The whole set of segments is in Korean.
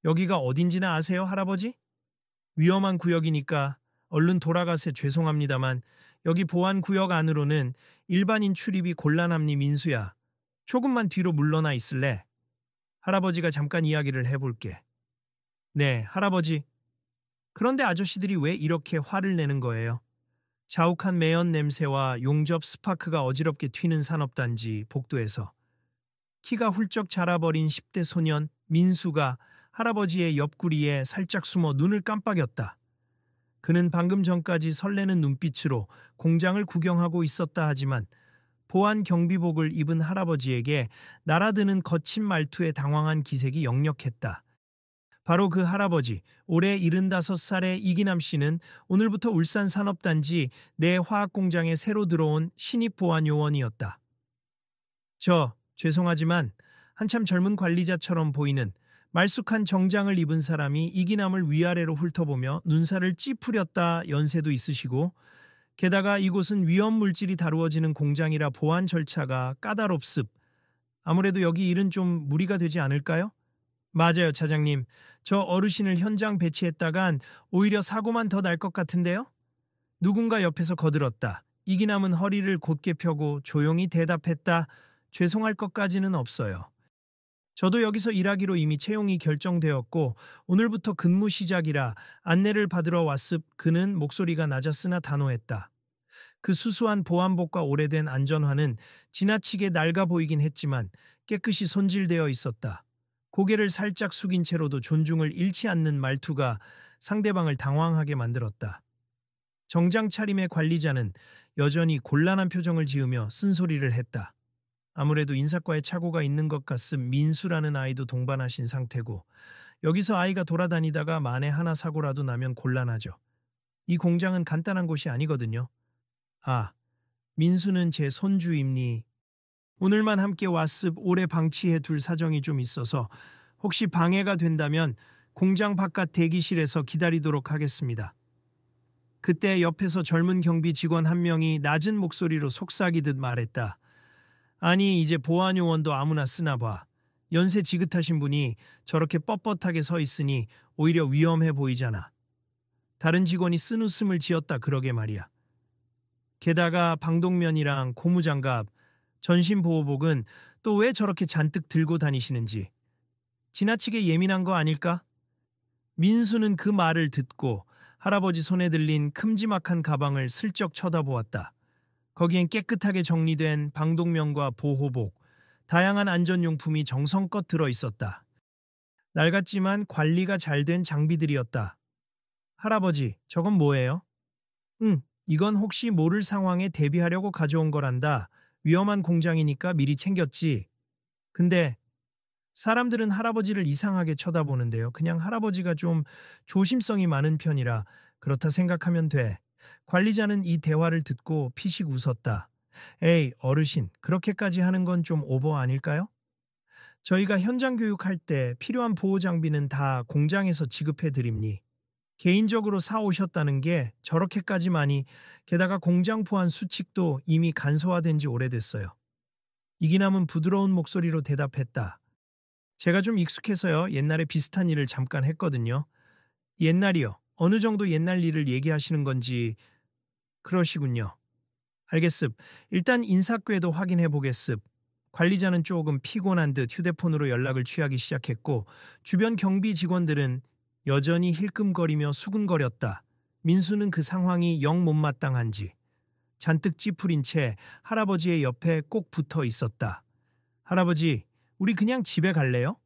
여기가 어딘지나 아세요, 할아버지? 위험한 구역이니까 얼른 돌아가세 죄송합니다만 여기 보안 구역 안으로는 일반인 출입이 곤란합니 민수야. 조금만 뒤로 물러나 있을래? 할아버지가 잠깐 이야기를 해볼게. 네, 할아버지. 그런데 아저씨들이 왜 이렇게 화를 내는 거예요? 자욱한 매연 냄새와 용접 스파크가 어지럽게 튀는 산업단지 복도에서 키가 훌쩍 자라버린 10대 소년 민수가 할아버지의 옆구리에 살짝 숨어 눈을 깜빡였다. 그는 방금 전까지 설레는 눈빛으로 공장을 구경하고 있었다 하지만 보안 경비복을 입은 할아버지에게 날아드는 거친 말투에 당황한 기색이 역력했다. 바로 그 할아버지, 올해 75살의 이기남 씨는 오늘부터 울산 산업단지 내 화학공장에 새로 들어온 신입 보안 요원이었다. 죄송하지만 한참 젊은 관리자처럼 보이는 말쑥한 정장을 입은 사람이 이기남을 위아래로 훑어보며 눈살을 찌푸렸다 연세도 있으시고 게다가 이곳은 위험 물질이 다루어지는 공장이라 보안 절차가 까다롭습. 아무래도 여기 일은 좀 무리가 되지 않을까요? 맞아요, 차장님. 저 어르신을 현장 배치했다간 오히려 사고만 더 날 것 같은데요? 누군가 옆에서 거들었다. 이기남은 허리를 곧게 펴고 조용히 대답했다. 죄송할 것까지는 없어요. 저도 여기서 일하기로 이미 채용이 결정되었고 오늘부터 근무 시작이라 안내를 받으러 왔습. 그는 목소리가 낮았으나 단호했다. 그 수수한 보안복과 오래된 안전화는 지나치게 낡아 보이긴 했지만 깨끗이 손질되어 있었다. 고개를 살짝 숙인 채로도 존중을 잃지 않는 말투가 상대방을 당황하게 만들었다. 정장 차림의 관리자는 여전히 곤란한 표정을 지으며 쓴소리를 했다. 아무래도 인사과에 착오가 있는 것 같음. 민수라는 아이도 동반하신 상태고 여기서 아이가 돌아다니다가 만에 하나 사고라도 나면 곤란하죠. 이 공장은 간단한 곳이 아니거든요. 아, 민수는 제 손주입니. 오늘만 함께 왔습. 오래 방치해 둘 사정이 좀 있어서 혹시 방해가 된다면 공장 바깥 대기실에서 기다리도록 하겠습니다. 그때 옆에서 젊은 경비 직원 한 명이 낮은 목소리로 속삭이듯 말했다. 아니 이제 보안요원도 아무나 쓰나 봐. 연세 지긋하신 분이 저렇게 뻣뻣하게 서 있으니 오히려 위험해 보이잖아. 다른 직원이 쓴웃음을 지었다 그러게 말이야. 게다가 방독면이랑 고무장갑, 전신보호복은 또 왜 저렇게 잔뜩 들고 다니시는지. 지나치게 예민한 거 아닐까? 민수는 그 말을 듣고 할아버지 손에 들린 큼지막한 가방을 슬쩍 쳐다보았다. 거기엔 깨끗하게 정리된 방독면과 보호복, 다양한 안전용품이 정성껏 들어있었다. 낡았지만 관리가 잘 된 장비들이었다. 할아버지, 저건 뭐예요? 이건 혹시 모를 상황에 대비하려고 가져온 거란다. 위험한 공장이니까 미리 챙겼지. 근데 사람들은 할아버지를 이상하게 쳐다보는데요. 그냥 할아버지가 좀 조심성이 많은 편이라 그렇다 생각하면 돼. 관리자는 이 대화를 듣고 피식 웃었다. 에이, 어르신, 그렇게까지 하는 건 좀 오버 아닐까요? 저희가 현장 교육할 때 필요한 보호 장비는 다 공장에서 지급해 드립니. 개인적으로 사오셨다는 게 저렇게까지 많이, 게다가 공장 보안 수칙도 이미 간소화된 지 오래됐어요. 이기남은 부드러운 목소리로 대답했다. 제가 좀 익숙해서요. 옛날에 비슷한 일을 잠깐 했거든요. 옛날이요. 어느 정도 옛날 일을 얘기하시는 건지. 그러시군요. 알겠습. 일단 인사궤도 확인해 보겠습. 관리자는 조금 피곤한 듯 휴대폰으로 연락을 취하기 시작했고 주변 경비 직원들은 여전히 힐끔거리며 수근거렸다. 민수는 그 상황이 영 못마땅한지 잔뜩 찌푸린 채 할아버지의 옆에 꼭 붙어 있었다. 할아버지, 우리 그냥 집에 갈래요?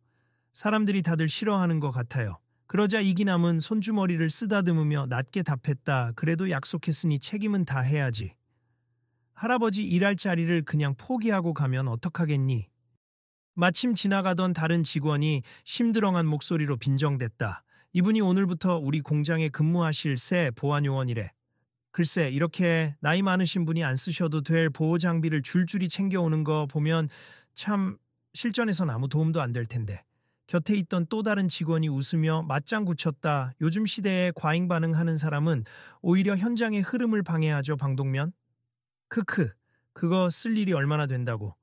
사람들이 다들 싫어하는 것 같아요. 그러자 이기남은 손주머리를 쓰다듬으며 낮게 답했다. 그래도 약속했으니 책임은 다 해야지. 할아버지 일할 자리를 그냥 포기하고 가면 어떡하겠니? 마침 지나가던 다른 직원이 심드렁한 목소리로 빈정댔다. 이분이 오늘부터 우리 공장에 근무하실 새 보안요원이래. 글쎄 이렇게 나이 많으신 분이 안 쓰셔도 될 보호 장비를 줄줄이 챙겨오는 거 보면 참 실전에선 아무 도움도 안 될 텐데. 곁에 있던 또 다른 직원이 웃으며 맞장 굳혔다. 요즘 시대에 과잉 반응하는 사람은 오히려 현장의 흐름을 방해하죠, 방독면. 크크, 그거 쓸 일이 얼마나 된다고.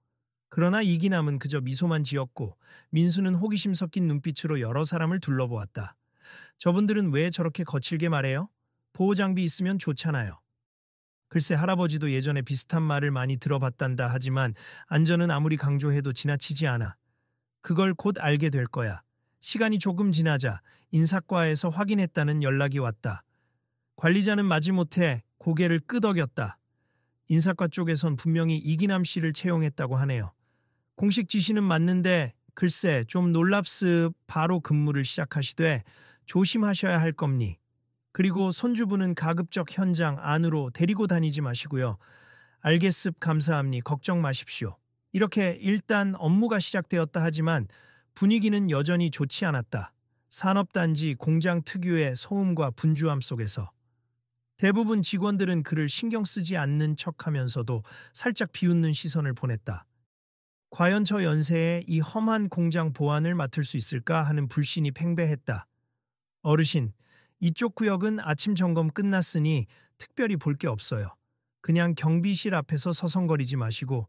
그러나 이기남은 그저 미소만 지었고 민수는 호기심 섞인 눈빛으로 여러 사람을 둘러보았다. 저분들은 왜 저렇게 거칠게 말해요? 보호장비 있으면 좋잖아요. 글쎄 할아버지도 예전에 비슷한 말을 많이 들어봤단다 하지만 안전은 아무리 강조해도 지나치지 않아. 그걸 곧 알게 될 거야. 시간이 조금 지나자 인사과에서 확인했다는 연락이 왔다. 관리자는 마지못해 고개를 끄덕였다. 인사과 쪽에선 분명히 이기남 씨를 채용했다고 하네요. 공식 지시는 맞는데 글쎄 좀 놀랍습. 바로 근무를 시작하시되 조심하셔야 할 겁니. 그리고 손주분은 가급적 현장 안으로 데리고 다니지 마시고요. 알겠습. 감사합니. 걱정 마십시오. 이렇게 일단 업무가 시작되었다 하지만 분위기는 여전히 좋지 않았다. 산업단지 공장 특유의 소음과 분주함 속에서 대부분 직원들은 그를 신경 쓰지 않는 척하면서도 살짝 비웃는 시선을 보냈다. 과연 저 연세에 이 험한 공장 보안을 맡을 수 있을까 하는 불신이 팽배했다. 어르신, 이쪽 구역은 아침 점검 끝났으니 특별히 볼 게 없어요. 그냥 경비실 앞에서 서성거리지 마시고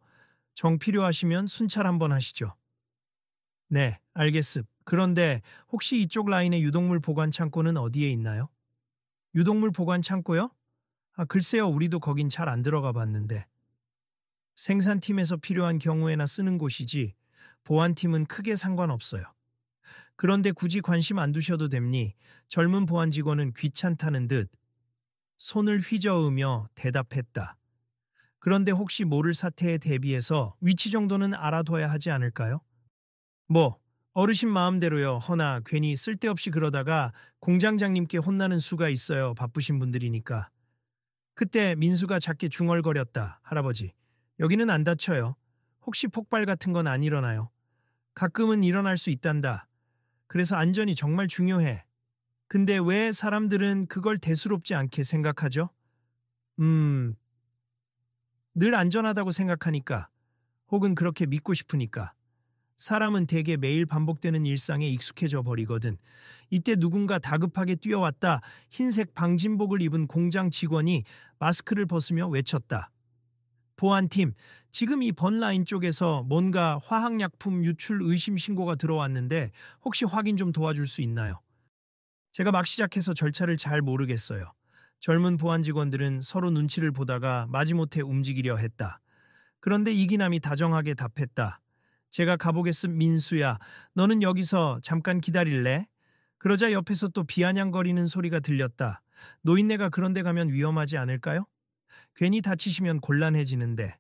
정 필요하시면 순찰 한번 하시죠. 네, 알겠습. 그런데 혹시 이쪽 라인의 유독물 보관 창고는 어디에 있나요? 유독물 보관 창고요? 아, 글쎄요, 우리도 거긴 잘 안 들어가 봤는데. 생산팀에서 필요한 경우에나 쓰는 곳이지 보안팀은 크게 상관없어요. 그런데 굳이 관심 안 두셔도 됩니. 젊은 보안 직원은 귀찮다는 듯 손을 휘저으며 대답했다. 그런데 혹시 모를 사태에 대비해서 위치 정도는 알아둬야 하지 않을까요? 뭐, 어르신 마음대로요. 허나 괜히 쓸데없이 그러다가 공장장님께 혼나는 수가 있어요. 바쁘신 분들이니까. 그때 민수가 작게 중얼거렸다. 할아버지, 여기는 안 다쳐요. 혹시 폭발 같은 건 안 일어나요. 가끔은 일어날 수 있단다. 그래서 안전이 정말 중요해. 근데 왜 사람들은 그걸 대수롭지 않게 생각하죠? 늘 안전하다고 생각하니까, 혹은 그렇게 믿고 싶으니까. 사람은 대개 매일 반복되는 일상에 익숙해져 버리거든. 이때 누군가 다급하게 뛰어왔다. 흰색 방진복을 입은 공장 직원이 마스크를 벗으며 외쳤다. 보안팀, 지금 이 번라인 쪽에서 뭔가 화학약품 유출 의심 신고가 들어왔는데 혹시 확인 좀 도와줄 수 있나요? 제가 막 시작해서 절차를 잘 모르겠어요. 젊은 보안 직원들은 서로 눈치를 보다가 마지못해 움직이려 했다. 그런데 이기남이 다정하게 답했다. 제가 가보겠습. 민수야. 너는 여기서 잠깐 기다릴래? 그러자 옆에서 또 비아냥거리는 소리가 들렸다. 노인네가 그런 데 가면 위험하지 않을까요? 괜히 다치시면 곤란해지는데.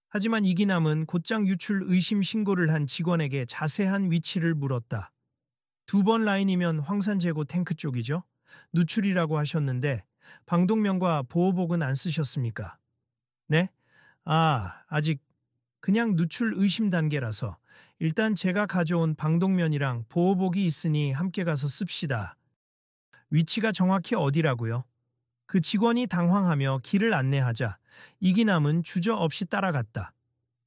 하지만 이기남은 곧장 유출 의심 신고를 한 직원에게 자세한 위치를 물었다. 2번 라인이면 황산재고 탱크 쪽이죠? 누출이라고 하셨는데 방독면과 보호복은 안 쓰셨습니까? 네? 아, 아직 그냥 누출 의심 단계라서 일단 제가 가져온 방독면이랑 보호복이 있으니 함께 가서 씁시다. 위치가 정확히 어디라고요? 그 직원이 당황하며 길을 안내하자 이기남은 주저없이 따라갔다.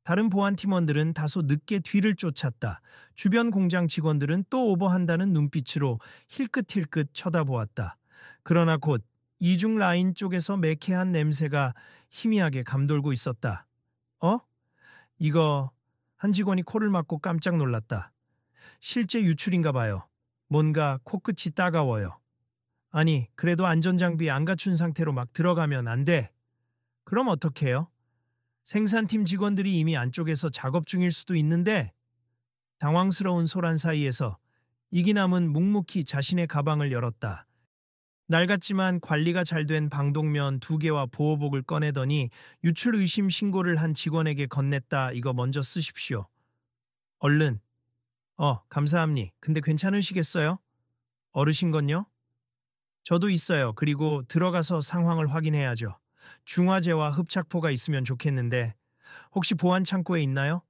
다른 보안 팀원들은 다소 늦게 뒤를 쫓았다. 주변 공장 직원들은 또 오버한다는 눈빛으로 힐끗힐끗 쳐다보았다. 그러나 곧 이중 라인 쪽에서 매캐한 냄새가 희미하게 감돌고 있었다. 어? 이거 한 직원이 코를 막고 깜짝 놀랐다. 실제 유출인가 봐요. 뭔가 코끝이 따가워요. 아니, 그래도 안전장비 안 갖춘 상태로 막 들어가면 안 돼. 그럼 어떡해요? 생산팀 직원들이 이미 안쪽에서 작업 중일 수도 있는데 당황스러운 소란 사이에서 이기남은 묵묵히 자신의 가방을 열었다. 낡았지만 관리가 잘 된 방독면 2개와 보호복을 꺼내더니 유출 의심 신고를 한 직원에게 건넸다. 이거 먼저 쓰십시오. 얼른. 감사합니. 근데 괜찮으시겠어요? 어르신 건요? 저도 있어요. 그리고 들어가서 상황을 확인해야죠. 중화제와 흡착포가 있으면 좋겠는데 혹시 보안 창고에 있나요?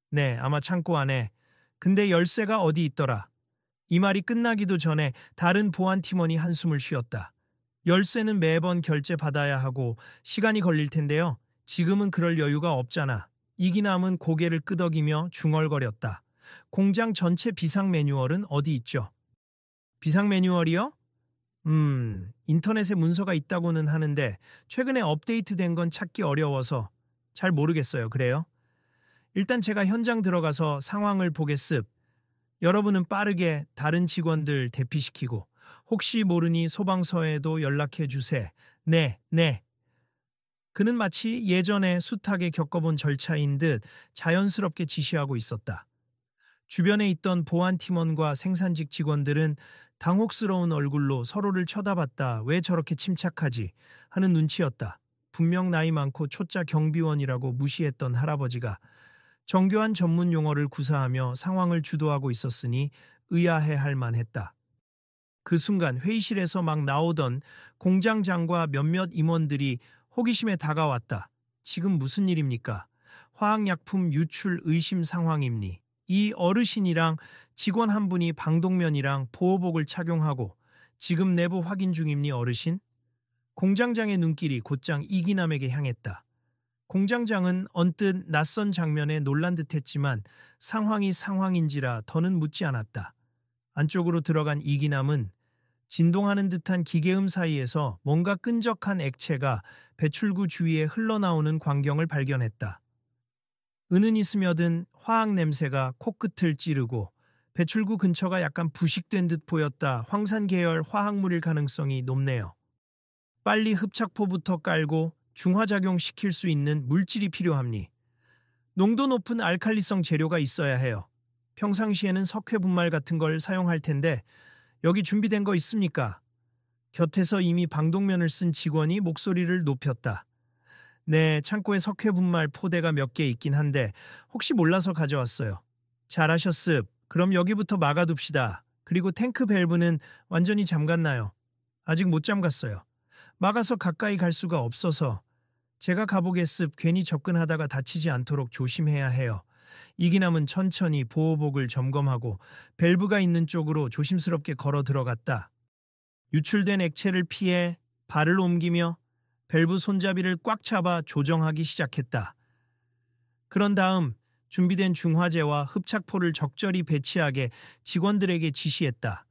네, 아마 창고 안에. 근데 열쇠가 어디 있더라? 이 말이 끝나기도 전에 다른 보안 팀원이 한숨을 쉬었다. 열쇠는 매번 결제 받아야 하고 시간이 걸릴 텐데요. 지금은 그럴 여유가 없잖아. 이기남은 고개를 끄덕이며 중얼거렸다. 공장 전체 비상 매뉴얼은 어디 있죠? 비상 매뉴얼이요? 인터넷에 문서가 있다고는 하는데 최근에 업데이트된 건 찾기 어려워서 잘 모르겠어요. 그래요? 일단 제가 현장 들어가서 상황을 보겠습. 여러분은 빠르게 다른 직원들 대피시키고 혹시 모르니 소방서에도 연락해 주세. 네, 네. 그는 마치 예전에 숱하게 겪어본 절차인 듯 자연스럽게 지시하고 있었다. 주변에 있던 보안 팀원과 생산직 직원들은 당혹스러운 얼굴로 서로를 쳐다봤다. 왜 저렇게 침착하지? 하는 눈치였다. 분명 나이 많고 초짜 경비원이라고 무시했던 할아버지가 정교한 전문 용어를 구사하며 상황을 주도하고 있었으니 의아해할 만했다. 그 순간 회의실에서 막 나오던 공장장과 몇몇 임원들이 호기심에 다가왔다. 지금 무슨 일입니까? 화학약품 유출 의심 상황입니. 이 어르신이랑 직원 한 분이 방독면이랑 보호복을 착용하고 지금 내부 확인 중입니 어르신? 공장장의 눈길이 곧장 이기남에게 향했다. 공장장은 언뜻 낯선 장면에 놀란 듯했지만 상황이 상황인지라 더는 묻지 않았다. 안쪽으로 들어간 이기남은 진동하는 듯한 기계음 사이에서 뭔가 끈적한 액체가 배출구 주위에 흘러나오는 광경을 발견했다. 은은히 스며든 화학 냄새가 코끝을 찌르고 배출구 근처가 약간 부식된 듯 보였다. 황산 계열 화학물일 가능성이 높네요. 빨리 흡착포부터 깔고 중화작용시킬 수 있는 물질이 필요합니. 농도 높은 알칼리성 재료가 있어야 해요. 평상시에는 석회 분말 같은 걸 사용할 텐데 여기 준비된 거 있습니까? 곁에서 이미 방독면을 쓴 직원이 목소리를 높였다. 네, 창고에 석회 분말 포대가 몇 개 있긴 한데 혹시 몰라서 가져왔어요. 잘하셨습. 그럼 여기부터 막아둡시다. 그리고 탱크 밸브는 완전히 잠갔나요? 아직 못 잠갔어요. 막아서 가까이 갈 수가 없어서 제가 가보겠습. 괜히 접근하다가 다치지 않도록 조심해야 해요. 이기남은 천천히 보호복을 점검하고 밸브가 있는 쪽으로 조심스럽게 걸어 들어갔다. 유출된 액체를 피해 발을 옮기며 밸브 손잡이를 꽉 잡아 조정하기 시작했다. 그런 다음 준비된 중화제와 흡착포를 적절히 배치하게 직원들에게 지시했다.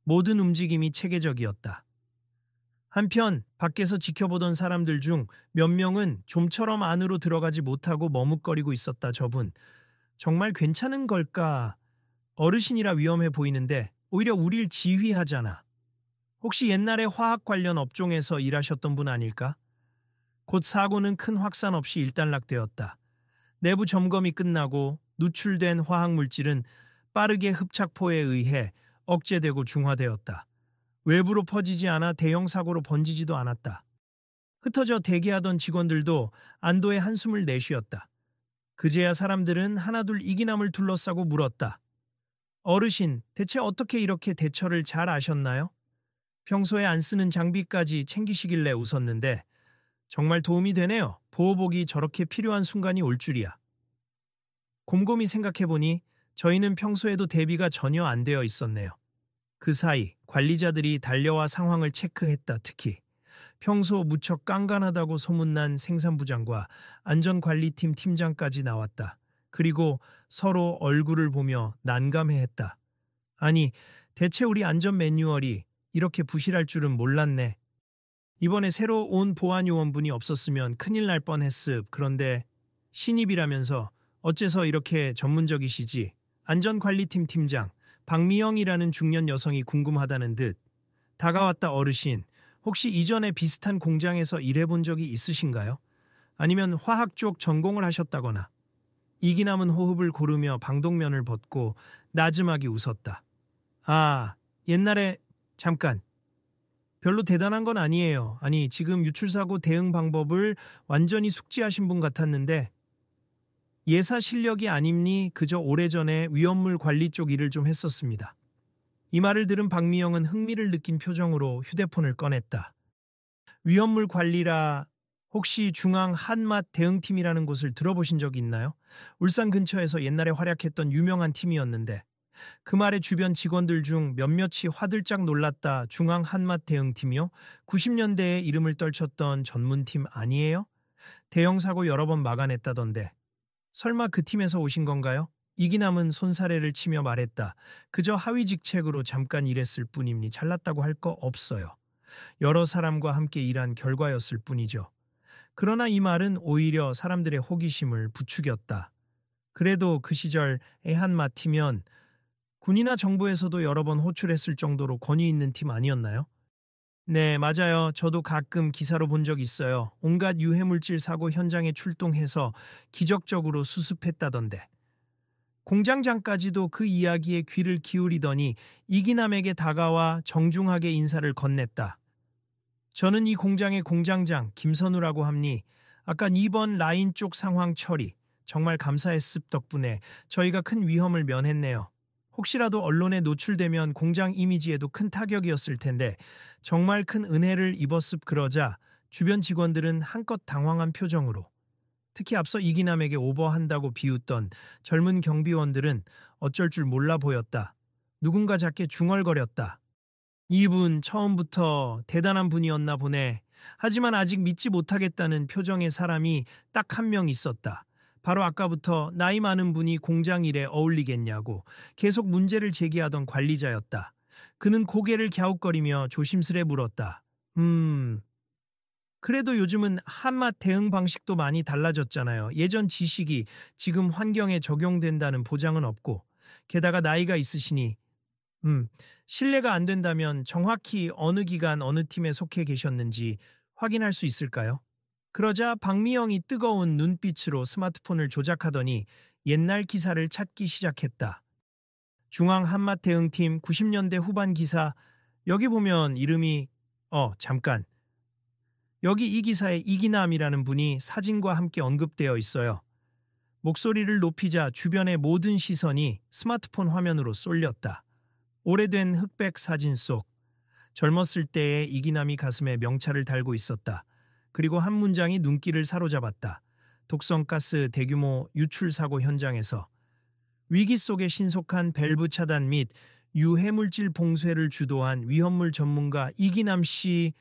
모든 움직임이 체계적이었다. 한편 밖에서 지켜보던 사람들 중 몇 명은 좀처럼 안으로 들어가지 못하고 머뭇거리고 있었다. 저분 정말 괜찮은 걸까? 어르신이라 위험해 보이는데 오히려 우릴 지휘하잖아. 혹시 옛날에 화학 관련 업종에서 일하셨던 분 아닐까? 곧 사고는 큰 확산 없이 일단락되었다. 내부 점검이 끝나고 누출된 화학물질은 빠르게 흡착포에 의해 억제되고 중화되었다. 외부로 퍼지지 않아 대형 사고로 번지지도 않았다. 흩어져 대기하던 직원들도 안도의 한숨을 내쉬었다. 그제야 사람들은 하나둘 이기남을 둘러싸고 물었다. 어르신, 대체 어떻게 이렇게 대처를 잘 아셨나요? 평소에 안 쓰는 장비까지 챙기시길래 웃었는데 정말 도움이 되네요. 보호복이 저렇게 필요한 순간이 올 줄이야. 곰곰이 생각해보니 저희는 평소에도 대비가 전혀 안 되어 있었네요. 그 사이 관리자들이 달려와 상황을 체크했다. 특히 평소 무척 깐깐하다고 소문난 생산부장과 안전관리팀 팀장까지 나왔다. 그리고 서로 얼굴을 보며 난감해했다. 아니, 대체 우리 안전 매뉴얼이 이렇게 부실할 줄은 몰랐네. 이번에 새로 온 보안요원분이 없었으면 큰일 날 뻔했습. 그런데 신입이라면서 어째서 이렇게 전문적이시지? 안전관리팀 팀장 박미영이라는 중년 여성이 궁금하다는 듯 다가왔다. 어르신, 혹시 이전에 비슷한 공장에서 일해본 적이 있으신가요? 아니면 화학 쪽 전공을 하셨다거나. 이기남은 호흡을 고르며 방독면을 벗고 나지막이 웃었다. 아, 옛날에 잠깐. 별로 대단한 건 아니에요. 아니, 지금 유출사고 대응 방법을 완전히 숙지하신 분 같았는데 예사 실력이 아님니 그저 오래전에 위험물 관리 쪽 일을 좀 했었습니다. 이 말을 들은 박미영은 흥미를 느낀 표정으로 휴대폰을 꺼냈다. 위험물 관리라 혹시 중앙 한맛 대응팀이라는 곳을 들어보신 적 있나요? 울산 근처에서 옛날에 활약했던 유명한 팀이었는데 그 말에 주변 직원들 중 몇몇이 화들짝 놀랐다. 중앙 한맛 대응팀이요? 90년대에 이름을 떨쳤던 전문팀 아니에요? 대형 사고 여러 번 막아냈다던데. 설마 그 팀에서 오신 건가요? 이기남은 손사래를 치며 말했다. 그저 하위 직책으로 잠깐 일했을 뿐이니 잘났다고 할 거 없어요. 여러 사람과 함께 일한 결과였을 뿐이죠. 그러나 이 말은 오히려 사람들의 호기심을 부추겼다. 그래도 그 시절 애한마티면 군이나 정부에서도 여러 번 호출했을 정도로 권위 있는 팀 아니었나요? 네, 맞아요. 저도 가끔 기사로 본 적 있어요. 온갖 유해물질 사고 현장에 출동해서 기적적으로 수습했다던데. 공장장까지도 그 이야기에 귀를 기울이더니 이기남에게 다가와 정중하게 인사를 건넸다. 저는 이 공장의 공장장 김선우라고 합니. 아까 2번 라인 쪽 상황 처리 정말 감사했습 덕분에 저희가 큰 위험을 면했네요. 혹시라도 언론에 노출되면 공장 이미지에도 큰 타격이었을 텐데 정말 큰 은혜를 입었습. 그러자 주변 직원들은 한껏 당황한 표정으로, 특히 앞서 이기남에게 오버한다고 비웃던 젊은 경비원들은 어쩔 줄 몰라 보였다. 누군가 작게 중얼거렸다. 이분 처음부터 대단한 분이었나 보네. 하지만 아직 믿지 못하겠다는 표정의 사람이 딱 한 명 있었다. 바로 아까부터 나이 많은 분이 공장 일에 어울리겠냐고 계속 문제를 제기하던 관리자였다. 그는 고개를 갸웃거리며 조심스레 물었다. 그래도 요즘은 한맛 대응 방식도 많이 달라졌잖아요. 예전 지식이 지금 환경에 적용된다는 보장은 없고, 게다가 나이가 있으시니, 신뢰가 안 된다면 정확히 어느 기간 어느 팀에 속해 계셨는지 확인할 수 있을까요? 그러자 박미영이 뜨거운 눈빛으로 스마트폰을 조작하더니 옛날 기사를 찾기 시작했다. 중앙 한맛 대응팀 90년대 후반 기사, 여기 보면 이름이, 잠깐. 여기 이 기사에 이기남이라는 분이 사진과 함께 언급되어 있어요. 목소리를 높이자 주변의 모든 시선이 스마트폰 화면으로 쏠렸다. 오래된 흑백 사진 속 젊었을 때의 이기남이 가슴에 명찰을 달고 있었다. 그리고 한 문장이 눈길을 사로잡았다. 독성가스 대규모 유출 사고 현장에서 위기 속에 신속한 밸브 차단 및 유해물질 봉쇄를 주도한 위험물 전문가 이기남 씨.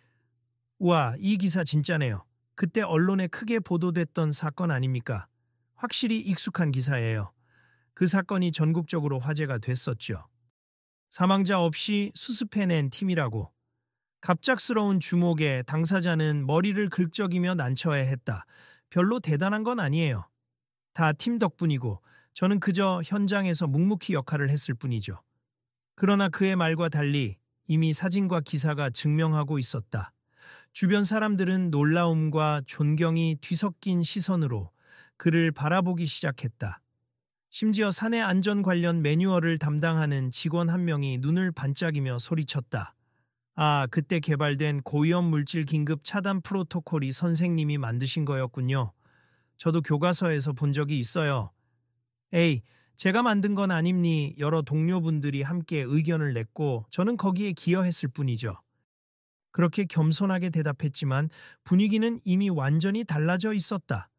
와, 이 기사 진짜네요. 그때 언론에 크게 보도됐던 사건 아닙니까? 확실히 익숙한 기사예요. 그 사건이 전국적으로 화제가 됐었죠. 사망자 없이 수습해낸 팀이라고. 갑작스러운 주목에 당사자는 머리를 긁적이며 난처해했다. 별로 대단한 건 아니에요. 다 팀 덕분이고 저는 그저 현장에서 묵묵히 역할을 했을 뿐이죠. 그러나 그의 말과 달리 이미 사진과 기사가 증명하고 있었다. 주변 사람들은 놀라움과 존경이 뒤섞인 시선으로 그를 바라보기 시작했다. 심지어 산해 안전 관련 매뉴얼을 담당하는 직원 한 명이 눈을 반짝이며 소리쳤다. 아, 그때 개발된 고위험 물질 긴급 차단 프로토콜이 선생님이 만드신 거였군요. 저도 교과서에서 본 적이 있어요. 에이, 제가 만든 건 아닙니. 여러 동료분들이 함께 의견을 냈고 저는 거기에 기여했을 뿐이죠. 그렇게 겸손하게 대답했지만 분위기는 이미 완전히 달라져 있었다.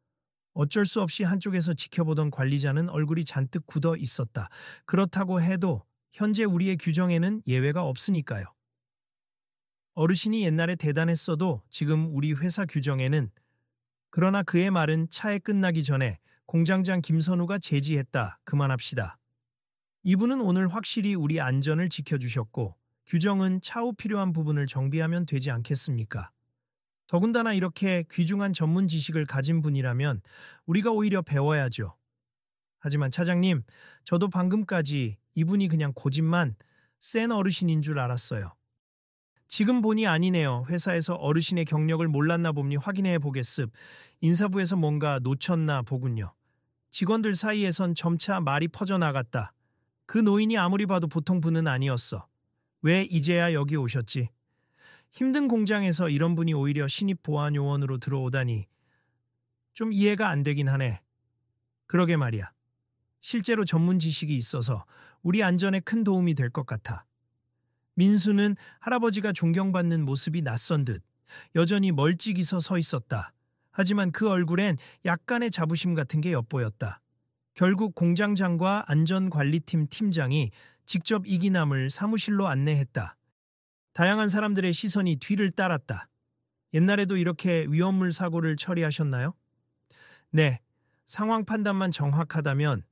어쩔 수 없이 한쪽에서 지켜보던 관리자는 얼굴이 잔뜩 굳어 있었다. 그렇다고 해도 현재 우리의 규정에는 예외가 없으니까요. 어르신이 옛날에 대단했어도 지금 우리 회사 규정에는. 그러나 그의 말은 차에 끝나기 전에 공장장 김선우가 제지했다. 그만합시다. 이분은 오늘 확실히 우리 안전을 지켜주셨고 규정은 차후 필요한 부분을 정비하면 되지 않겠습니까? 더군다나 이렇게 귀중한 전문 지식을 가진 분이라면 우리가 오히려 배워야죠. 하지만 차장님, 저도 방금까지 이분이 그냥 고집만 센 어르신인 줄 알았어요. 지금 보니 아니네요. 회사에서 어르신의 경력을 몰랐나 봅니. 확인해 보겠습. 인사부에서 뭔가 놓쳤나 보군요. 직원들 사이에선 점차 말이 퍼져나갔다. 그 노인이 아무리 봐도 보통 분은 아니었어. 왜 이제야 여기 오셨지? 힘든 공장에서 이런 분이 오히려 신입 보안 요원으로 들어오다니 좀 이해가 안 되긴 하네. 그러게 말이야. 실제로 전문 지식이 있어서 우리 안전에 큰 도움이 될 것 같아. 민수는 할아버지가 존경받는 모습이 낯선 듯 여전히 멀찍이서 서 있었다. 하지만 그 얼굴엔 약간의 자부심 같은 게 엿보였다. 결국 공장장과 안전관리팀 팀장이 직접 이기남을 사무실로 안내했다. 다양한 사람들의 시선이 뒤를 따랐다. 옛날에도 이렇게 위험물 사고를 처리하셨나요? 네, 상황 판단만 정확하다면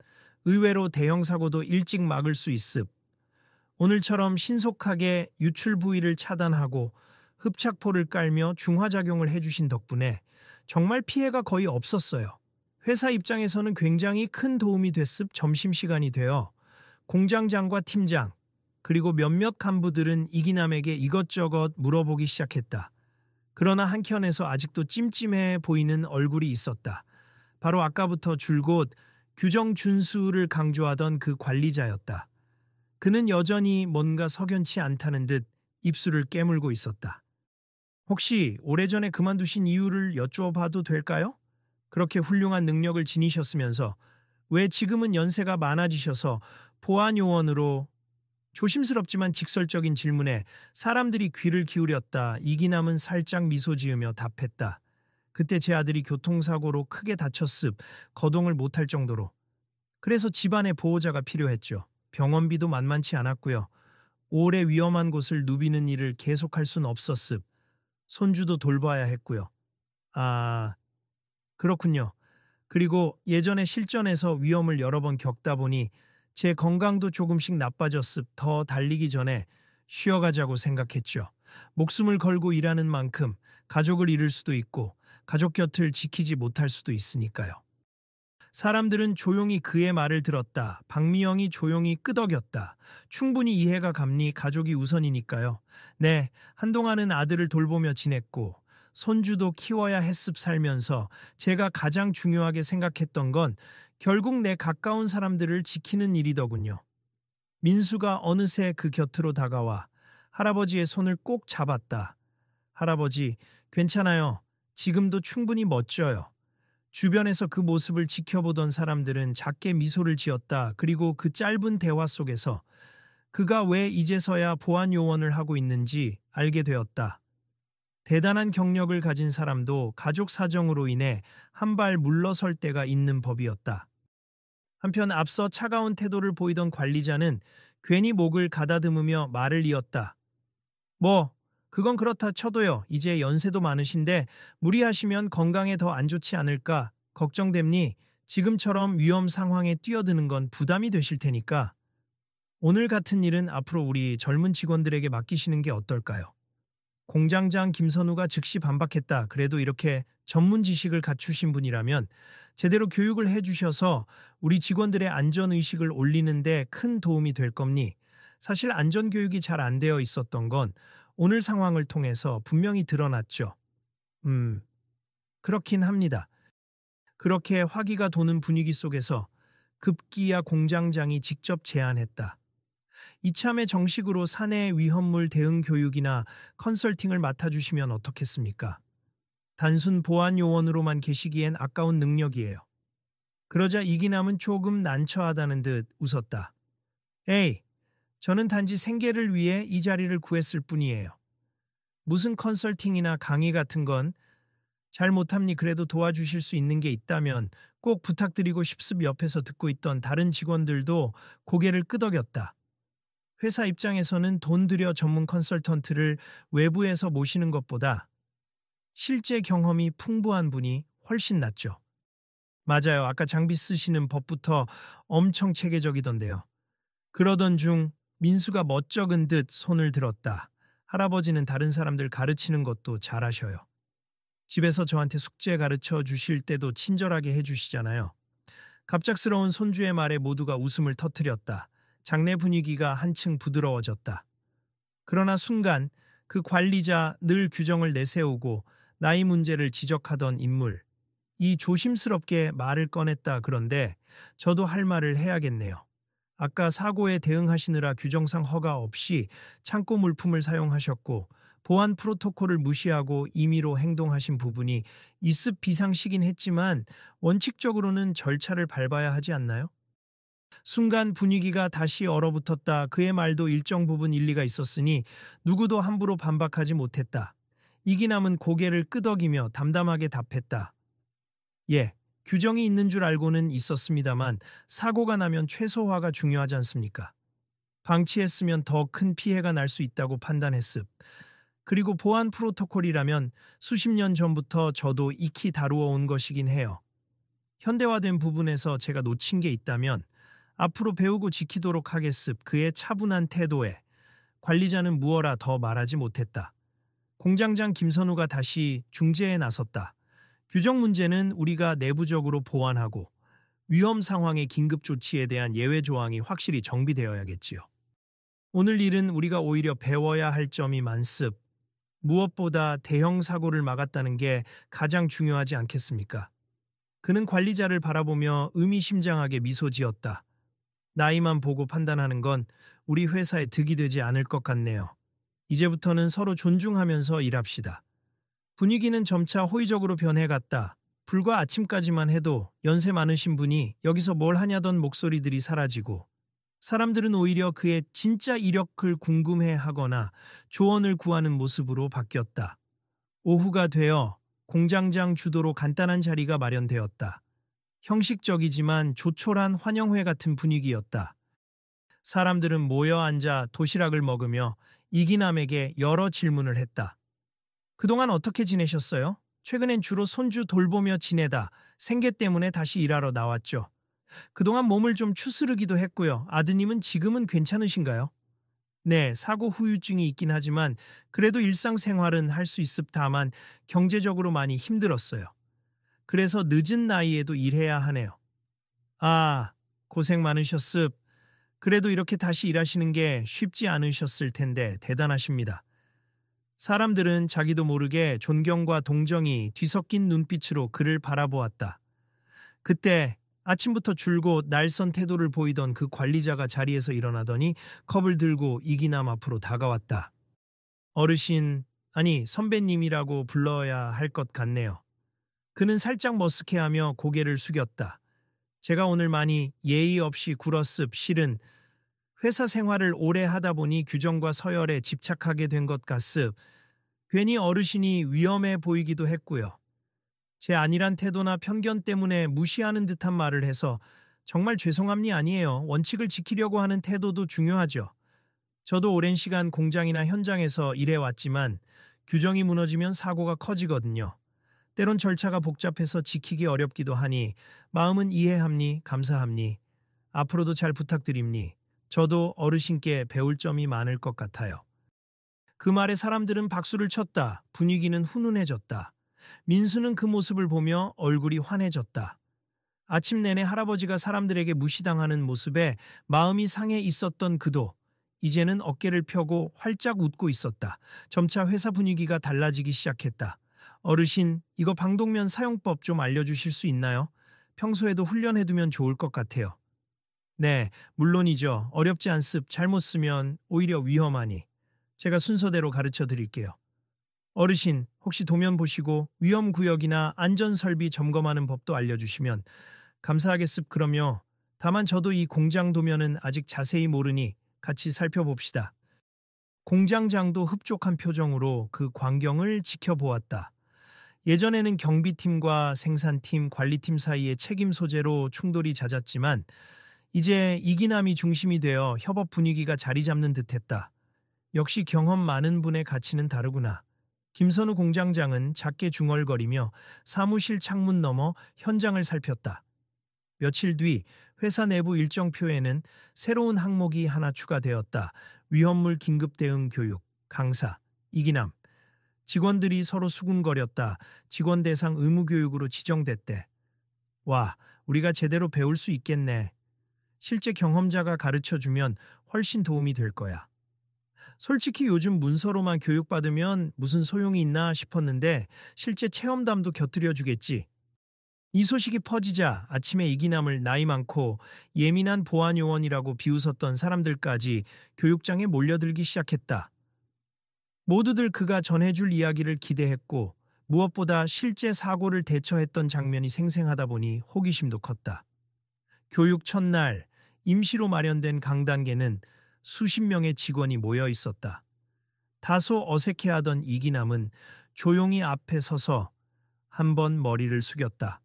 의외로 대형 사고도 일찍 막을 수 있습. 오늘처럼 신속하게 유출 부위를 차단하고 흡착포를 깔며 중화작용을 해주신 덕분에 정말 피해가 거의 없었어요. 회사 입장에서는 굉장히 큰 도움이 됐습. 점심시간이 되어 공장장과 팀장, 그리고 몇몇 간부들은 이기남에게 이것저것 물어보기 시작했다. 그러나 한켠에서 아직도 찜찜해 보이는 얼굴이 있었다. 바로 아까부터 줄곧 규정 준수를 강조하던 그 관리자였다. 그는 여전히 뭔가 석연치 않다는 듯 입술을 깨물고 있었다. 혹시 오래전에 그만두신 이유를 여쭤봐도 될까요? 그렇게 훌륭한 능력을 지니셨으면서 왜 지금은 연세가 많아지셔서 보안요원으로, 조심스럽지만 직설적인 질문에 사람들이 귀를 기울였다. 이기남은 살짝 미소 지으며 답했다. 그때 제 아들이 교통사고로 크게 다쳤습. 거동을 못할 정도로. 그래서 집안에 보호자가 필요했죠. 병원비도 만만치 않았고요. 오래 위험한 곳을 누비는 일을 계속할 순 없었습. 손주도 돌봐야 했고요. 아, 그렇군요. 그리고 예전에 실전에서 위험을 여러 번 겪다 보니 제 건강도 조금씩 나빠졌습. 더 달리기 전에 쉬어가자고 생각했죠. 목숨을 걸고 일하는 만큼 가족을 잃을 수도 있고 가족 곁을 지키지 못할 수도 있으니까요. 사람들은 조용히 그의 말을 들었다. 박미영이 조용히 끄덕였다. 충분히 이해가 갑니. 가족이 우선이니까요. 네, 한동안은 아들을 돌보며 지냈고 손주도 키워야 했습. 살면서 제가 가장 중요하게 생각했던 건 결국 내 가까운 사람들을 지키는 일이더군요. 민수가 어느새 그 곁으로 다가와 할아버지의 손을 꼭 잡았다. 할아버지, 괜찮아요. 지금도 충분히 멋져요. 주변에서 그 모습을 지켜보던 사람들은 작게 미소를 지었다. 그리고 그 짧은 대화 속에서 그가 왜 이제서야 보안요원을 하고 있는지 알게 되었다. 대단한 경력을 가진 사람도 가족 사정으로 인해 한 발 물러설 때가 있는 법이었다. 한편 앞서 차가운 태도를 보이던 관리자는 괜히 목을 가다듬으며 말을 이었다. 뭐, 그건 그렇다 쳐도요. 이제 연세도 많으신데 무리하시면 건강에 더 안 좋지 않을까 걱정됩니. 지금처럼 위험 상황에 뛰어드는 건 부담이 되실 테니까 오늘 같은 일은 앞으로 우리 젊은 직원들에게 맡기시는 게 어떨까요? 공장장 김선우가 즉시 반박했다. 그래도 이렇게 전문 지식을 갖추신 분이라면 제대로 교육을 해주셔서 우리 직원들의 안전의식을 올리는데 큰 도움이 될 겁니. 사실 안전교육이 잘 안 되어 있었던 건 오늘 상황을 통해서 분명히 드러났죠. 그렇긴 합니다. 그렇게 화기가 도는 분위기 속에서 급기야 공장장이 직접 제안했다. 이참에 정식으로 사내 위험물 대응 교육이나 컨설팅을 맡아주시면 어떻겠습니까? 단순 보안 요원으로만 계시기엔 아까운 능력이에요. 그러자 이기남은 조금 난처하다는 듯 웃었다. 에이, 저는 단지 생계를 위해 이 자리를 구했을 뿐이에요. 무슨 컨설팅이나 강의 같은 건 잘 못합니. 그래도 도와주실 수 있는 게 있다면 꼭 부탁드리고 싶습. 옆에서 듣고 있던 다른 직원들도 고개를 끄덕였다. 회사 입장에서는 돈 들여 전문 컨설턴트를 외부에서 모시는 것보다 실제 경험이 풍부한 분이 훨씬 낫죠. 맞아요. 아까 장비 쓰시는 법부터 엄청 체계적이던데요. 그러던 중 민수가 멋쩍은 듯 손을 들었다. 할아버지는 다른 사람들 가르치는 것도 잘하셔요. 집에서 저한테 숙제 가르쳐 주실 때도 친절하게 해주시잖아요. 갑작스러운 손주의 말에 모두가 웃음을 터뜨렸다. 장내 분위기가 한층 부드러워졌다. 그러나 순간 그 관리자, 늘 규정을 내세우고 나이 문제를 지적하던 인물, 이 조심스럽게 말을 꺼냈다. 그런데 저도 할 말을 해야겠네요. 아까 사고에 대응하시느라 규정상 허가 없이 창고 물품을 사용하셨고 보안 프로토콜을 무시하고 임의로 행동하신 부분이 있습. 비상시긴 했지만 원칙적으로는 절차를 밟아야 하지 않나요? 순간 분위기가 다시 얼어붙었다. 그의 말도 일정 부분 일리가 있었으니 누구도 함부로 반박하지 못했다. 이기남은 고개를 끄덕이며 담담하게 답했다. 예, 규정이 있는 줄 알고는 있었습니다만 사고가 나면 최소화가 중요하지 않습니까? 방치했으면 더 큰 피해가 날 수 있다고 판단했습. 그리고 보안 프로토콜이라면 수십 년 전부터 저도 익히 다루어 온 것이긴 해요. 현대화된 부분에서 제가 놓친 게 있다면 앞으로 배우고 지키도록 하겠습. 그의 차분한 태도에 관리자는 무어라 더 말하지 못했다. 공장장 김선우가 다시 중재에 나섰다. 규정 문제는 우리가 내부적으로 보완하고 위험 상황의 긴급 조치에 대한 예외 조항이 확실히 정비되어야겠지요. 오늘 일은 우리가 오히려 배워야 할 점이 많습. 무엇보다 대형 사고를 막았다는 게 가장 중요하지 않겠습니까? 그는 관리자를 바라보며 의미심장하게 미소 지었다. 나이만 보고 판단하는 건 우리 회사에 득이 되지 않을 것 같네요. 이제부터는 서로 존중하면서 일합시다. 분위기는 점차 호의적으로 변해갔다. 불과 아침까지만 해도 연세 많으신 분이 여기서 뭘 하냐던 목소리들이 사라지고 사람들은 오히려 그의 진짜 이력을 궁금해 하거나 조언을 구하는 모습으로 바뀌었다. 오후가 되어 공장장 주도로 간단한 자리가 마련되었다. 형식적이지만 조촐한 환영회 같은 분위기였다. 사람들은 모여 앉아 도시락을 먹으며 이기남에게 여러 질문을 했다. 그동안 어떻게 지내셨어요? 최근엔 주로 손주 돌보며 지내다 생계 때문에 다시 일하러 나왔죠. 그동안 몸을 좀 추스르기도 했고요. 아드님은 지금은 괜찮으신가요? 네, 사고 후유증이 있긴 하지만 그래도 일상생활은 할 수 있습다만 경제적으로 많이 힘들었어요. 그래서 늦은 나이에도 일해야 하네요. 아, 고생 많으셨습. 그래도 이렇게 다시 일하시는 게 쉽지 않으셨을 텐데 대단하십니다. 사람들은 자기도 모르게 존경과 동정이 뒤섞인 눈빛으로 그를 바라보았다. 그때 아침부터 줄곧 날선 태도를 보이던 그 관리자가 자리에서 일어나더니 컵을 들고 이기남 앞으로 다가왔다. 어르신, 아니 선배님이라고 불러야 할 것 같네요. 그는 살짝 머쓱해하며 고개를 숙였다. 제가 오늘 많이 예의 없이 굴었습. 실은 회사 생활을 오래 하다 보니 규정과 서열에 집착하게 된 것 같습. 괜히 어르신이 위험해 보이기도 했고요. 제 안일한 태도나 편견 때문에 무시하는 듯한 말을 해서 정말 죄송함이 아니에요. 원칙을 지키려고 하는 태도도 중요하죠. 저도 오랜 시간 공장이나 현장에서 일해왔지만 규정이 무너지면 사고가 커지거든요. 때론 절차가 복잡해서 지키기 어렵기도 하니 마음은 이해합니, 감사합니. 앞으로도 잘 부탁드립니. 저도 어르신께 배울 점이 많을 것 같아요. 그 말에 사람들은 박수를 쳤다. 분위기는 훈훈해졌다. 민수는 그 모습을 보며 얼굴이 환해졌다. 아침 내내 할아버지가 사람들에게 무시당하는 모습에 마음이 상해 있었던 그도 이제는 어깨를 펴고 활짝 웃고 있었다. 점차 회사 분위기가 달라지기 시작했다. 어르신, 이거 방독면 사용법 좀 알려주실 수 있나요? 평소에도 훈련해두면 좋을 것 같아요. 네, 물론이죠. 어렵지 않습. 잘못 쓰면 오히려 위험하니. 제가 순서대로 가르쳐 드릴게요. 어르신, 혹시 도면 보시고 위험구역이나 안전설비 점검하는 법도 알려주시면 감사하겠습. 그럼요. 다만 저도 이 공장 도면은 아직 자세히 모르니 같이 살펴봅시다. 공장장도 흡족한 표정으로 그 광경을 지켜보았다. 예전에는 경비팀과 생산팀, 관리팀 사이의 책임 소재로 충돌이 잦았지만 이제 이기남이 중심이 되어 협업 분위기가 자리 잡는 듯했다. 역시 경험 많은 분의 가치는 다르구나. 김선우 공장장은 작게 중얼거리며 사무실 창문 너머 현장을 살폈다. 며칠 뒤 회사 내부 일정표에는 새로운 항목이 하나 추가되었다. 위험물 긴급 대응 교육, 강사, 이기남. 직원들이 서로 수군거렸다. 직원 대상 의무 교육으로 지정됐대. 와, 우리가 제대로 배울 수 있겠네. 실제 경험자가 가르쳐주면 훨씬 도움이 될 거야. 솔직히 요즘 문서로만 교육받으면 무슨 소용이 있나 싶었는데 실제 체험담도 곁들여 주겠지. 이 소식이 퍼지자 아침에 이기남을 나이 많고 예민한 보안요원이라고 비웃었던 사람들까지 교육장에 몰려들기 시작했다. 모두들 그가 전해줄 이야기를 기대했고 무엇보다 실제 사고를 대처했던 장면이 생생하다 보니 호기심도 컸다. 교육 첫날 임시로 마련된 강단계는 수십 명의 직원이 모여 있었다. 다소 어색해하던 이기남은 조용히 앞에 서서 한 번 머리를 숙였다.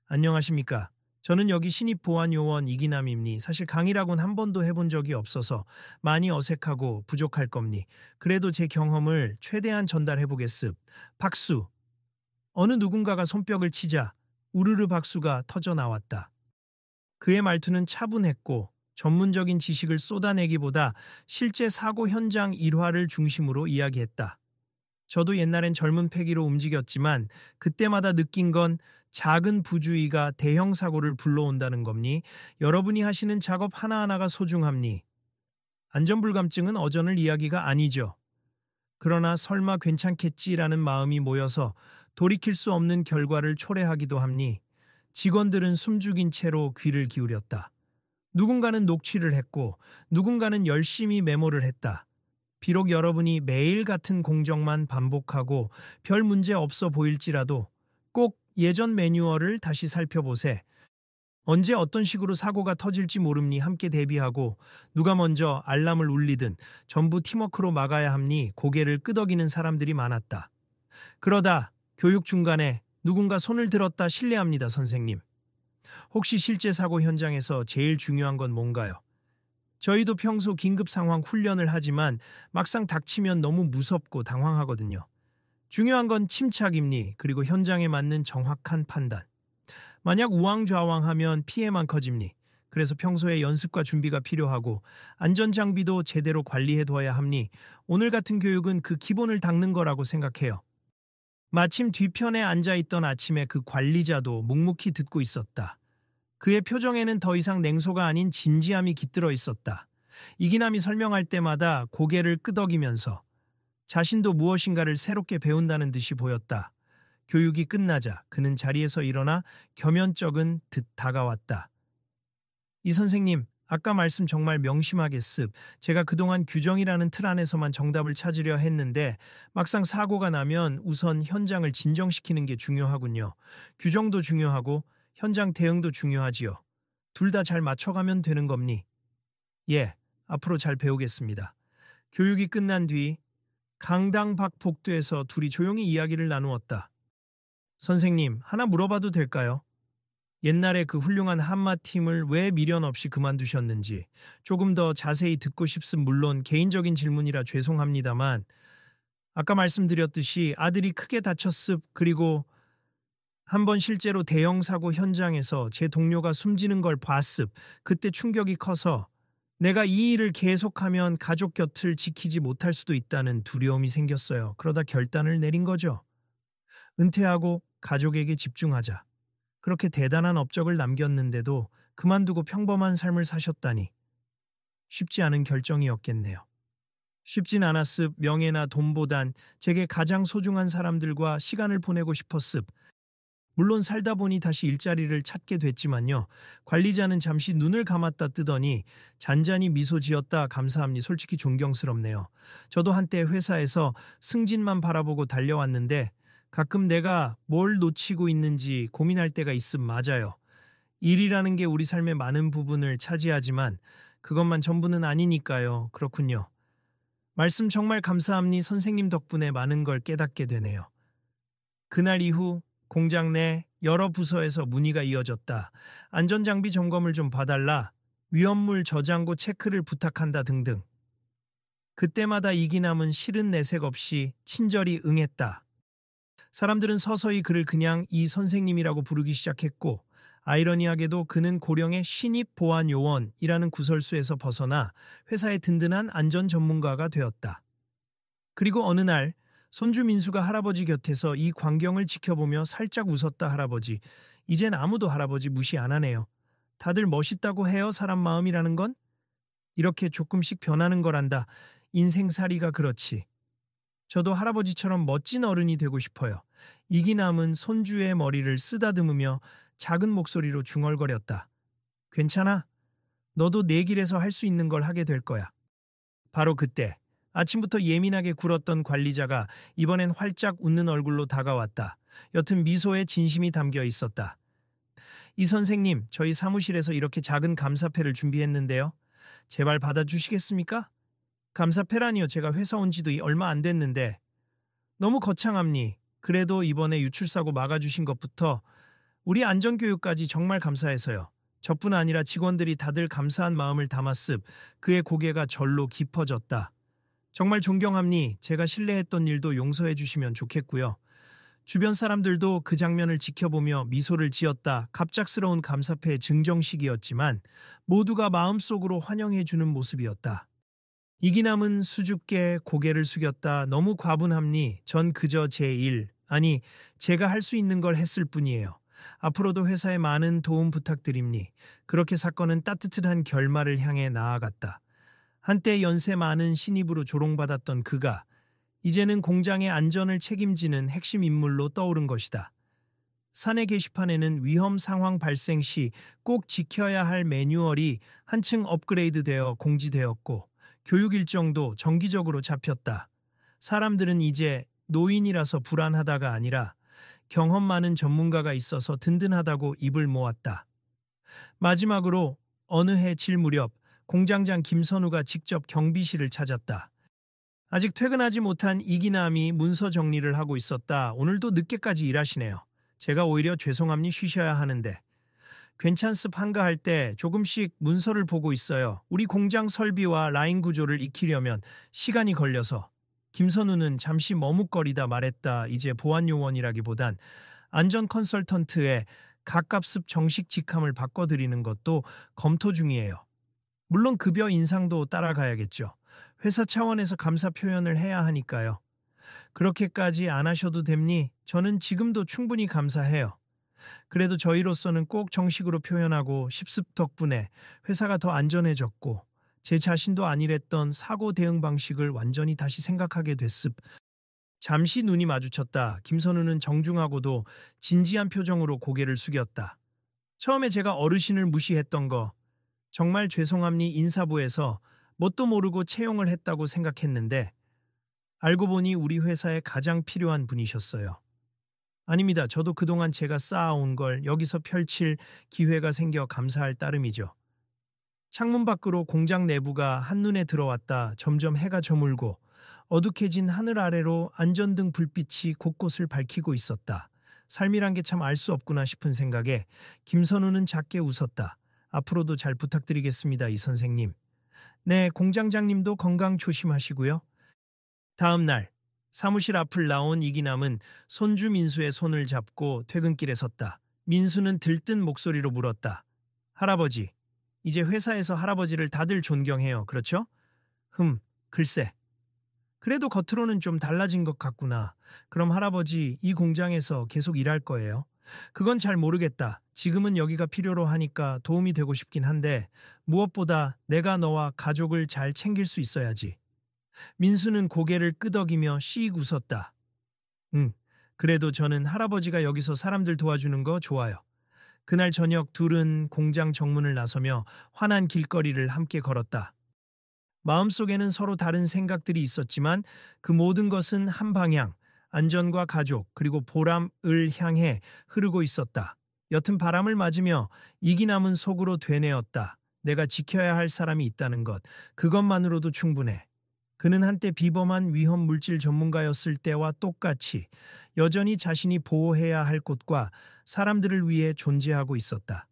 안녕하십니까. 저는 여기 신입보안요원 이기남입니. 사실 강의라곤 한 번도 해본 적이 없어서 많이 어색하고 부족할 겁니. 그래도 제 경험을 최대한 전달해보겠습. 박수. 어느 누군가가 손뼉을 치자 우르르 박수가 터져 나왔다. 그의 말투는 차분했고 전문적인 지식을 쏟아내기보다 실제 사고 현장 일화를 중심으로 이야기했다. 저도 옛날엔 젊은 패기로 움직였지만 그때마다 느낀 건 작은 부주의가 대형 사고를 불러온다는 겁니. 여러분이 하시는 작업 하나하나가 소중합니. 안전불감증은 어전을 이야기가 아니죠. 그러나 설마 괜찮겠지라는 마음이 모여서 돌이킬 수 없는 결과를 초래하기도 합니. 직원들은 숨죽인 채로 귀를 기울였다. 누군가는 녹취를 했고 누군가는 열심히 메모를 했다. 비록 여러분이 매일 같은 공정만 반복하고 별 문제 없어 보일지라도 꼭 예전 매뉴얼을 다시 살펴보세. 언제 어떤 식으로 사고가 터질지 모름니 함께 대비하고 누가 먼저 알람을 울리든 전부 팀워크로 막아야 함니 고개를 끄덕이는 사람들이 많았다. 그러다 교육 중간에 누군가 손을 들었다. 실례합니다, 선생님. 혹시 실제 사고 현장에서 제일 중요한 건 뭔가요? 저희도 평소 긴급 상황 훈련을 하지만 막상 닥치면 너무 무섭고 당황하거든요. 중요한 건 침착임니 그리고 현장에 맞는 정확한 판단. 만약 우왕좌왕하면 피해만 커집니. 그래서 평소에 연습과 준비가 필요하고 안전장비도 제대로 관리해둬야 합니. 오늘 같은 교육은 그 기본을 닦는 거라고 생각해요. 마침 뒤편에 앉아있던 아침에 그 관리자도 묵묵히 듣고 있었다. 그의 표정에는 더 이상 냉소가 아닌 진지함이 깃들어 있었다. 이기남이 설명할 때마다 고개를 끄덕이면서 자신도 무엇인가를 새롭게 배운다는 듯이 보였다. 교육이 끝나자 그는 자리에서 일어나 겸연쩍은 듯 다가왔다. 이 선생님, 아까 말씀 정말 명심하겠습. 제가 그동안 규정이라는 틀 안에서만 정답을 찾으려 했는데 막상 사고가 나면 우선 현장을 진정시키는 게 중요하군요. 규정도 중요하고 현장 대응도 중요하지요. 둘 다 잘 맞춰가면 되는 겁니. 예, 앞으로 잘 배우겠습니다. 교육이 끝난 뒤 강당 밖 복도에서 둘이 조용히 이야기를 나누었다. 선생님, 하나 물어봐도 될까요? 옛날에 그 훌륭한 한마팀을 왜 미련 없이 그만두셨는지 조금 더 자세히 듣고 싶음. 물론 개인적인 질문이라 죄송합니다만 아까 말씀드렸듯이 아들이 크게 다쳤습. 그리고 한번 실제로 대형 사고 현장에서 제 동료가 숨지는 걸 봤습. 그때 충격이 커서 내가 이 일을 계속하면 가족 곁을 지키지 못할 수도 있다는 두려움이 생겼어요. 그러다 결단을 내린 거죠. 은퇴하고 가족에게 집중하자. 그렇게 대단한 업적을 남겼는데도 그만두고 평범한 삶을 사셨다니 쉽지 않은 결정이었겠네요. 쉽진 않았습. 명예나 돈보단 제게 가장 소중한 사람들과 시간을 보내고 싶었습. 물론 살다 보니 다시 일자리를 찾게 됐지만요. 관리자는 잠시 눈을 감았다 뜨더니 잔잔히 미소 지었다. 감사합니다. 솔직히 존경스럽네요. 저도 한때 회사에서 승진만 바라보고 달려왔는데 가끔 내가 뭘 놓치고 있는지 고민할 때가 있음. 맞아요. 일이라는 게 우리 삶의 많은 부분을 차지하지만 그것만 전부는 아니니까요. 그렇군요. 말씀 정말 감사합니다. 선생님 덕분에 많은 걸 깨닫게 되네요. 그날 이후 공장 내 여러 부서에서 문의가 이어졌다. 안전장비 점검을 좀 봐달라. 위험물 저장고 체크를 부탁한다 등등. 그때마다 이기남은 싫은 내색 없이 친절히 응했다. 사람들은 서서히 그를 그냥 이 선생님이라고 부르기 시작했고 아이러니하게도 그는 고령의 신입 보안 요원이라는 구설수에서 벗어나 회사의 든든한 안전 전문가가 되었다. 그리고 어느 날 손주 민수가 할아버지 곁에서 이 광경을 지켜보며 살짝 웃었다. 할아버지, 이젠 아무도 할아버지 무시 안 하네요. 다들 멋있다고 해요. 사람 마음이라는 건 이렇게 조금씩 변하는 거란다. 인생살이가 그렇지. 저도 할아버지처럼 멋진 어른이 되고 싶어요. 이기남은 손주의 머리를 쓰다듬으며 작은 목소리로 중얼거렸다. 괜찮아. 너도 내 길에서 할 수 있는 걸 하게 될 거야. 바로 그때 아침부터 예민하게 굴었던 관리자가 이번엔 활짝 웃는 얼굴로 다가왔다. 옅은 미소에 진심이 담겨 있었다. 이 선생님, 저희 사무실에서 이렇게 작은 감사패를 준비했는데요. 제발 받아주시겠습니까? 감사패라니요. 제가 회사 온 지도 얼마 안 됐는데. 너무 거창합니. 그래도 이번에 유출사고 막아주신 것부터 우리 안전교육까지 정말 감사해서요. 저뿐 아니라 직원들이 다들 감사한 마음을 담았습. 그의 고개가 절로 깊어졌다. 정말 존경합니. 제가 실례했던 일도 용서해 주시면 좋겠고요. 주변 사람들도 그 장면을 지켜보며 미소를 지었다. 갑작스러운 감사패 증정식이었지만 모두가 마음속으로 환영해 주는 모습이었다. 이기남은 수줍게 고개를 숙였다. 너무 과분합니. 전 그저 제 일, 아니, 제가 할 수 있는 걸 했을 뿐이에요. 앞으로도 회사에 많은 도움 부탁드립니. 그렇게 사건은 따뜻한 결말을 향해 나아갔다. 한때 연세 많은 신입으로 조롱받았던 그가 이제는 공장의 안전을 책임지는 핵심 인물로 떠오른 것이다. 사내 게시판에는 위험 상황 발생 시 꼭 지켜야 할 매뉴얼이 한층 업그레이드되어 공지되었고 교육 일정도 정기적으로 잡혔다. 사람들은 이제 노인이라서 불안하다가 아니라 경험 많은 전문가가 있어서 든든하다고 입을 모았다. 마지막으로 어느 해 질 무렵 공장장 김선우가 직접 경비실을 찾았다. 아직 퇴근하지 못한 이기남이 문서 정리를 하고 있었다. 오늘도 늦게까지 일하시네요. 제가 오히려 죄송합니 쉬셔야 하는데. 괜찮습 한가할 때 조금씩 문서를 보고 있어요. 우리 공장 설비와 라인 구조를 익히려면 시간이 걸려서. 김선우는 잠시 머뭇거리다 말했다. 이제 보안 요원이라기보단 안전 컨설턴트에 가깝습 정식 직함을 바꿔드리는 것도 검토 중이에요. 물론 급여 인상도 따라가야겠죠. 회사 차원에서 감사 표현을 해야 하니까요. 그렇게까지 안 하셔도 됩니? 저는 지금도 충분히 감사해요. 그래도 저희로서는 꼭 정식으로 표현하고 싶습. 덕분에 회사가 더 안전해졌고 제 자신도 아니랬던 사고 대응 방식을 완전히 다시 생각하게 됐습. 잠시 눈이 마주쳤다. 김선우는 정중하고도 진지한 표정으로 고개를 숙였다. 처음에 제가 어르신을 무시했던 거 정말 죄송합니. 인사부에서 뭣도 모르고 채용을 했다고 생각했는데 알고 보니 우리 회사에 가장 필요한 분이셨어요. 아닙니다. 저도 그동안 제가 쌓아온 걸 여기서 펼칠 기회가 생겨 감사할 따름이죠. 창문 밖으로 공장 내부가 한눈에 들어왔다. 점점 해가 저물고 어둑해진 하늘 아래로 안전등 불빛이 곳곳을 밝히고 있었다. 삶이란 게 참 알 수 없구나 싶은 생각에 김선우는 작게 웃었다. 앞으로도 잘 부탁드리겠습니다, 이 선생님. 네, 공장장님도 건강 조심하시고요. 다음 날 사무실 앞을 나온 이기남은 손주 민수의 손을 잡고 퇴근길에 섰다. 민수는 들뜬 목소리로 물었다. 할아버지, 이제 회사에서 할아버지를 다들 존경해요. 그렇죠? 글쎄. 그래도 겉으로는 좀 달라진 것 같구나. 그럼 할아버지 이 공장에서 계속 일할 거예요? 그건 잘 모르겠다. 지금은 여기가 필요로 하니까 도움이 되고 싶긴 한데 무엇보다 내가 너와 가족을 잘 챙길 수 있어야지. 민수는 고개를 끄덕이며 씩 웃었다. 응, 그래도 저는 할아버지가 여기서 사람들 도와주는 거 좋아요. 그날 저녁 둘은 공장 정문을 나서며 환한 길거리를 함께 걸었다. 마음속에는 서로 다른 생각들이 있었지만 그 모든 것은 한 방향, 안전과 가족, 그리고 보람을 향해 흐르고 있었다. 옅은 바람을 맞으며 이기남은 속으로 되뇌었다. 내가 지켜야 할 사람이 있다는 것, 그것만으로도 충분해. 그는 한때 비범한 위험 물질 전문가였을 때와 똑같이 여전히 자신이 보호해야 할 곳과 사람들을 위해 존재하고 있었다.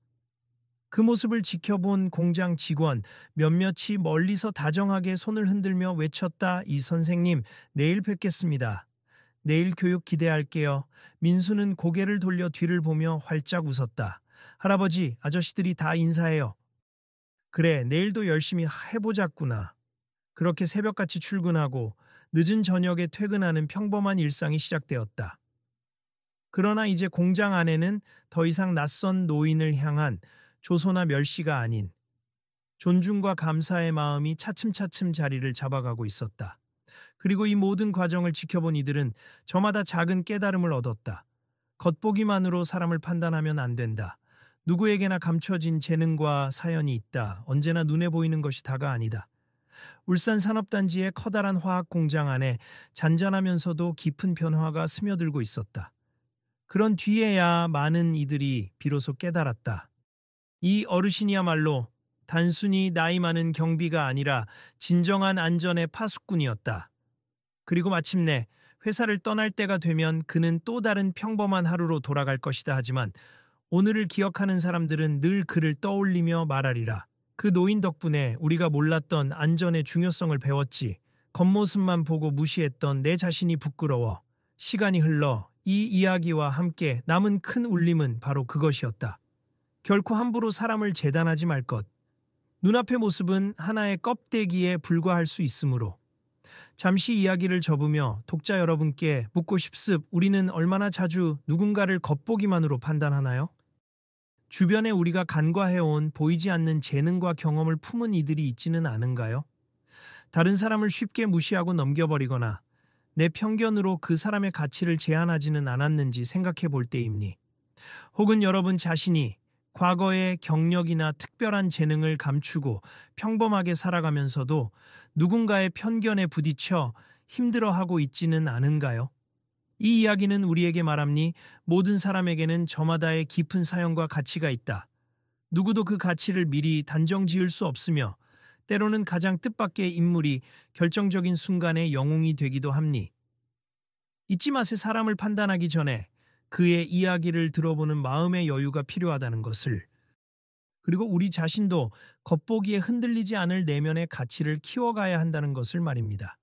그 모습을 지켜본 공장 직원 몇몇이 멀리서 다정하게 손을 흔들며 외쳤다. 이 선생님, 내일 뵙겠습니다. 내일 교육 기대할게요. 민수는 고개를 돌려 뒤를 보며 활짝 웃었다. 할아버지, 아저씨들이 다 인사해요. 그래, 내일도 열심히 해보자꾸나. 그렇게 새벽같이 출근하고 늦은 저녁에 퇴근하는 평범한 일상이 시작되었다. 그러나 이제 공장 안에는 더 이상 낯선 노인을 향한 조소나 멸시가 아닌 존중과 감사의 마음이 차츰차츰 자리를 잡아가고 있었다. 그리고 이 모든 과정을 지켜본 이들은 저마다 작은 깨달음을 얻었다. 겉보기만으로 사람을 판단하면 안 된다. 누구에게나 감춰진 재능과 사연이 있다. 언제나 눈에 보이는 것이 다가 아니다. 울산 산업단지의 커다란 화학 공장 안에 잔잔하면서도 깊은 변화가 스며들고 있었다. 그런 뒤에야 많은 이들이 비로소 깨달았다. 이 어르신이야말로 단순히 나이 많은 경비가 아니라 진정한 안전의 파수꾼이었다. 그리고 마침내 회사를 떠날 때가 되면 그는 또 다른 평범한 하루로 돌아갈 것이다 하지만 오늘을 기억하는 사람들은 늘 그를 떠올리며 말하리라. 그 노인 덕분에 우리가 몰랐던 안전의 중요성을 배웠지. 겉모습만 보고 무시했던 내 자신이 부끄러워. 시간이 흘러 이 이야기와 함께 남은 큰 울림은 바로 그것이었다. 결코 함부로 사람을 재단하지 말 것. 눈앞의 모습은 하나의 껍데기에 불과할 수 있으므로 잠시 이야기를 접으며 독자 여러분께 묻고 싶습. 우리는 얼마나 자주 누군가를 겉보기만으로 판단하나요? 주변에 우리가 간과해온 보이지 않는 재능과 경험을 품은 이들이 있지는 않은가요? 다른 사람을 쉽게 무시하고 넘겨버리거나 내 편견으로 그 사람의 가치를 제한하지는 않았는지 생각해 볼 때입니. 혹은 여러분 자신이 과거의 경력이나 특별한 재능을 감추고 평범하게 살아가면서도 누군가의 편견에 부딪혀 힘들어하고 있지는 않은가요? 이 이야기는 우리에게 말합니 모든 사람에게는 저마다의 깊은 사연과 가치가 있다. 누구도 그 가치를 미리 단정 지을 수 없으며 때로는 가장 뜻밖의 인물이 결정적인 순간에 영웅이 되기도 합니. 잊지 마세 사람을 판단하기 전에 그의 이야기를 들어보는 마음의 여유가 필요하다는 것을. 그리고 우리 자신도 겉보기에 흔들리지 않을 내면의 가치를 키워가야 한다는 것을 말입니다.